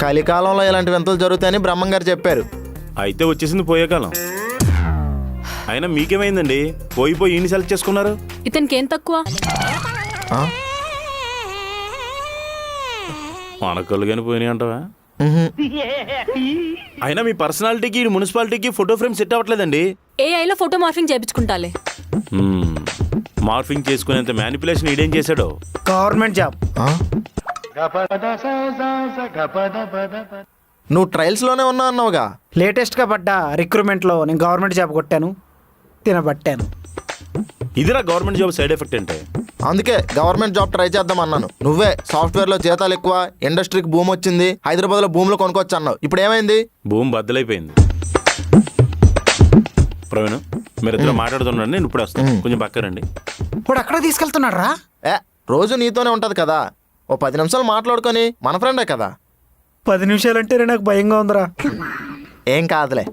కలికాలంలో ఇలాంటి వింతలు జరుగుతాయని బ్రహ్మంగారు చెప్పారు. అయితే వచ్చేసింది పోయే కాలం. అయినా మీకేమైందండి? పోయి ఈయన్ని సెలెక్ట్ చేసుకున్నారు. ఇతనికి ఏం తక్కువ? ఆ? మనకళ్ళు కానీ పోయినాయి అంటావా? మ్హూ. అయినా మీ పర్సనాలిటీకి మున్సిపాలిటీకి ఫోటో ఫ్రేమ్ సెట్ అవ్వట్లేదండి. ఏఐలో ఫోటో మార్ఫింగ్ చేయించుకుంటాలే. మార్ఫింగ్ చేసుకునేంత మ్యానిపులేషన్ ఈడేం చేశాడో. Government job. ఆ? నువ్వు ట్రయల్స్లోనే ఉన్నా అన్నావుగా. లేటెస్ట్గా పడ్డ రిక్రూట్మెంట్లో నేను గవర్నమెంట్ జాబ్ కొట్టాను, తినబట్టాను. ఇదిరా గవర్నమెంట్ జాబ్ సైడ్ ఎఫెక్ట్ అంటే. అందుకే గవర్నమెంట్ జాబ్ ట్రై చేద్దాం అన్నాను. నువ్వే సాఫ్ట్వేర్లో జీతాలు ఎక్కువ, ఇండస్ట్రీకి భూమి వచ్చింది, హైదరాబాద్లో భూములు కొనుక్కొచ్చు అన్నావు. ఇప్పుడు ఏమైంది? భూమి బద్దలైపోయింది. ప్రవీణ్, మీరు ఇద్దరు మాట్లాడుతున్నాండి, నేను ఇప్పుడు వస్తాను. కొంచెం పక్కరండి. ఇప్పుడు అక్కడ తీసుకెళ్తున్నాడు రా. రోజు నీతోనే ఉంటది కదా, ఓ 10 నిమిషాలు మాట్లాడుకొని, మన ఫ్రెండే కదా. 10 నిమిషాలంటేనే నాకు భయంగా ఉందిరా. ఏం కాదులే.